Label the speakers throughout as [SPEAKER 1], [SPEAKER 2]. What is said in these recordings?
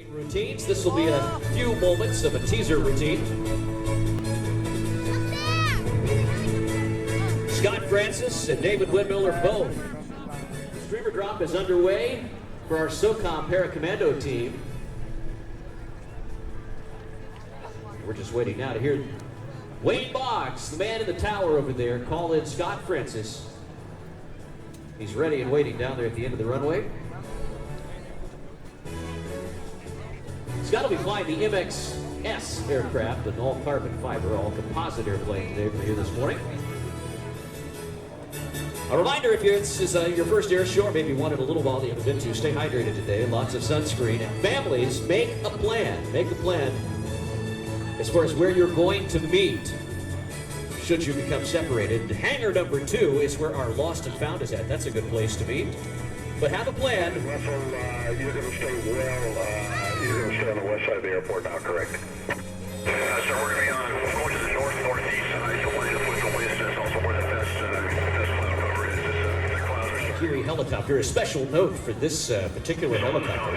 [SPEAKER 1] Routines. This will be a few moments of a teaser routine. Scott Francis and David Windmiller both. Streamer drop is underway for our SOCOM Paracommando team. We're just waiting now to hear Wayne Boggs, the man in the tower over there, call in Scott Francis. He's ready and waiting down there at the end of the runway. Scott will be flying the MX-2 aircraft, an all-carbon fiber, all-composite airplane today for you this morning. A reminder, if this is your first air show, or maybe one in a little while that you haven't been to, stay hydrated today, lots of sunscreen. And families, make a plan. Make a plan as far as where you're going to meet should you become separated. Hangar number 2 is where our lost and found is at. That's a good place to meet. But have a plan.
[SPEAKER 2] Russell, you're going to stay you're going to stay on the west side of the airport now, correct? So we're going to be going to the north-northeast side, so we're going to west is also where the best cloud cover is. The clouds are
[SPEAKER 1] Kiri helicopter, a special note for this particular helicopter.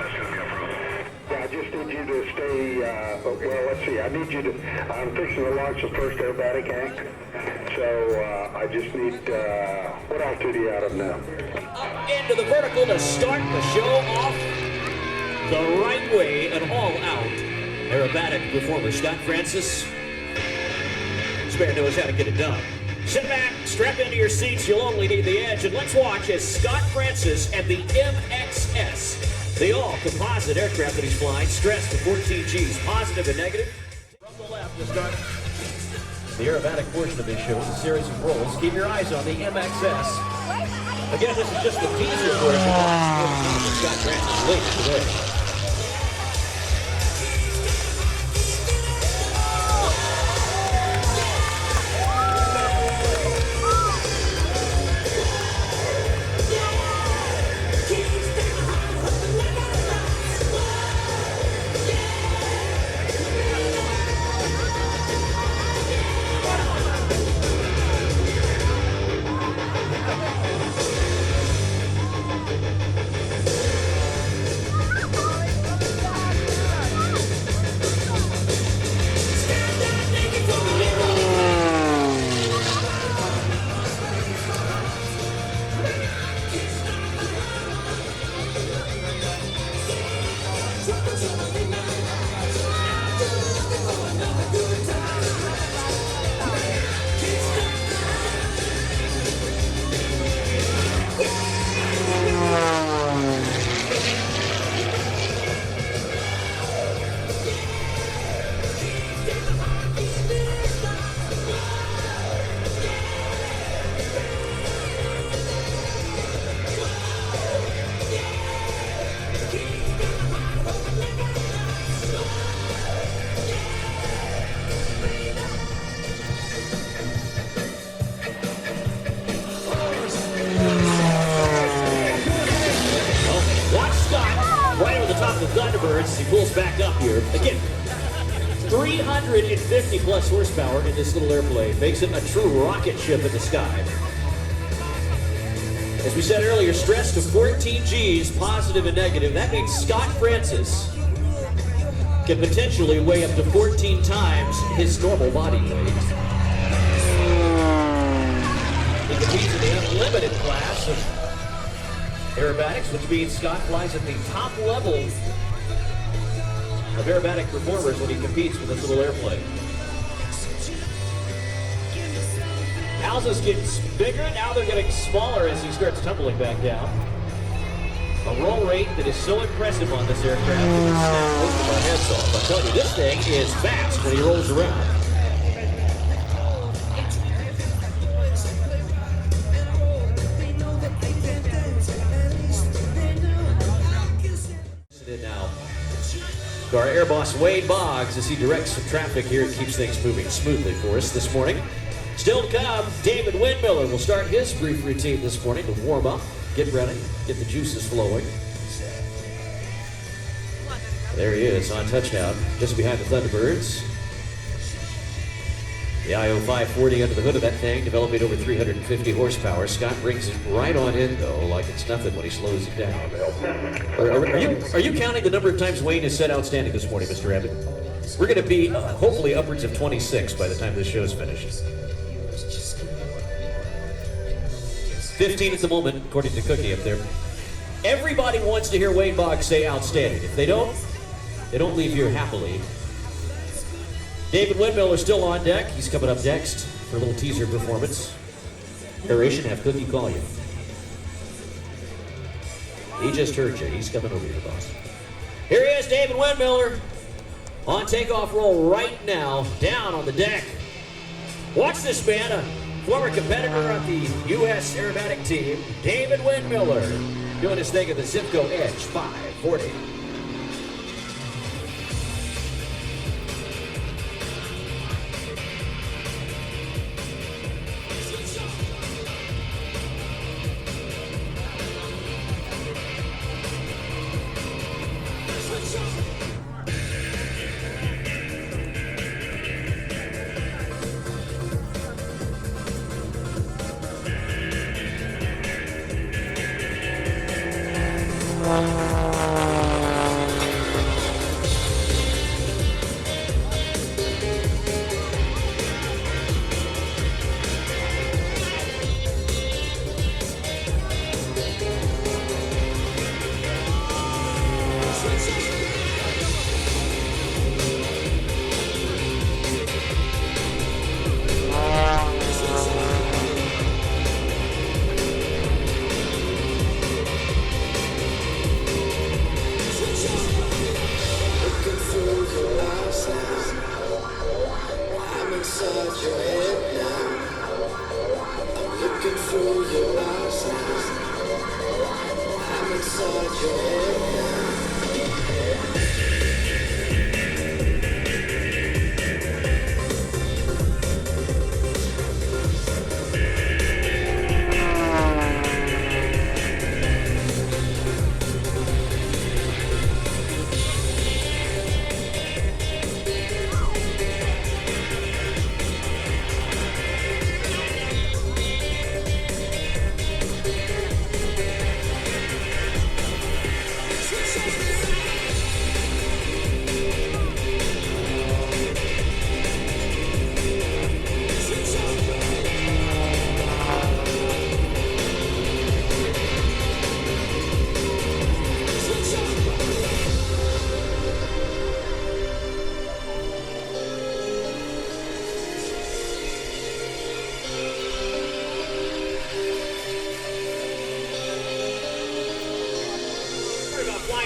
[SPEAKER 2] Yeah, I just need you to stay, well, let's see, I need you to, I'm fixing to launch the first aerobatic act, so I just need, what altitude are you out of now?
[SPEAKER 1] Up into the vertical to start the show off the right way and all out. Aerobatic performer Scott Francis. Spare knows how to get it done. Sit back, strap into your seats, you'll only need the edge, and let's watch as Scott Francis and the MX-2, the all-composite aircraft that he's flying, stressed to 14 Gs, positive and negative. From the left to start the aerobatic portion of this show is a series of rolls. Keep your eyes on the MX-2. Again, this is just the teaser portion of Scott Francis later today. Thunderbirds, he pulls back up here. Again, 350 plus horsepower in this little airplane makes it a true rocket ship in the sky. As we said earlier, stress to 14 Gs, positive and negative. That means Scott Francis can potentially weigh up to 14 times his normal body weight. He competes in the unlimited class of aerobatics, which means Scott flies at the top level of aerobatic performers when he competes with this little airplane. Houses getting bigger, now they're getting smaller as he starts tumbling back down. A roll rate that is so impressive on this aircraft that it snaps most of our heads off. I'm telling you, this thing is fast when he rolls around. Now, to our air boss Wayne Boggs as he directs some traffic here and keeps things moving smoothly for us this morning. Still to come, David Windmiller will start his brief routine this morning to warm up, get ready, get the juices flowing. There he is on touchdown, just behind the Thunderbirds. The IO 540 under the hood of that thing, developing over 350 horsepower. Scott brings it right on in, though, like it's nothing when he slows it down. Are you counting the number of times Wayne has said outstanding this morning, Mr. Abbott? We're going to be hopefully upwards of 26 by the time this show's finished. 15 at the moment, according to Cookie up there. Everybody wants to hear Wayne Boggs say outstanding. If they don't leave here happily. David Windmiller still on deck. He's coming up next for a little teaser performance. Aeration, have Cookie call you. He just heard you. He's coming over here, boss. Here he is, David Windmiller. On takeoff roll right now, down on the deck. Watch this man, a former competitor of the U.S. aerobatic team, David Windmiller, doing his thing at the Zipco Edge 540.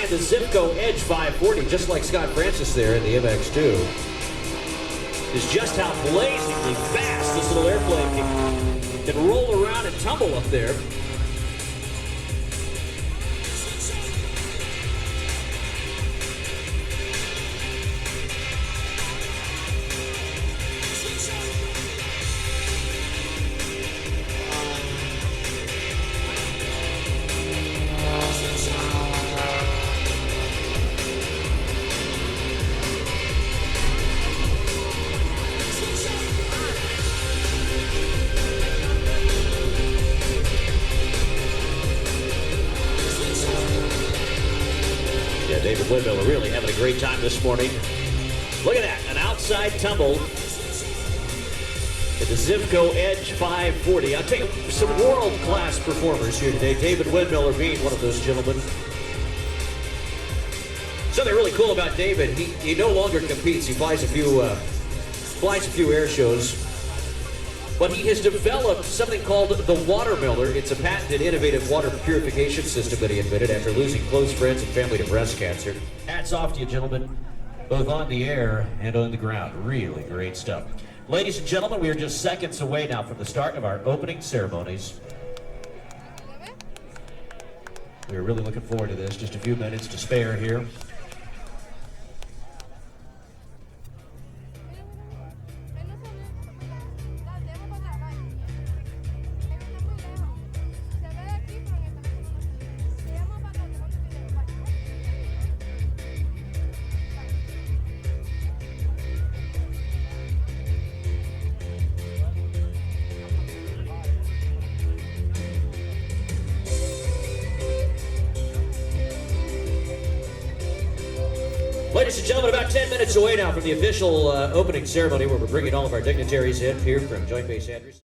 [SPEAKER 1] The Zipco Edge 540, just like Scott Francis there in the MX-2, is just how blazingly fast this little airplane can roll around and tumble up there. David Windmiller really having a great time this morning. Look at that, an outside tumble at the Zipco Edge 540. I'll tell you, some world-class performers here today, David Windmiller being one of those gentlemen. Something really cool about David, he no longer competes. He flies a few air shows. But he has developed something called the Watermiller. It's a patented, innovative water purification system that he invented after losing close friends and family to breast cancer. Hats off to you, gentlemen, both on the air and on the ground. Really great stuff. Ladies and gentlemen, we are just seconds away now from the start of our opening ceremonies. We're really looking forward to this. Just a few minutes to spare here. Ladies and gentlemen, about 10 minutes away now from the official opening ceremony where we're bringing all of our dignitaries in here from Joint Base Andrews.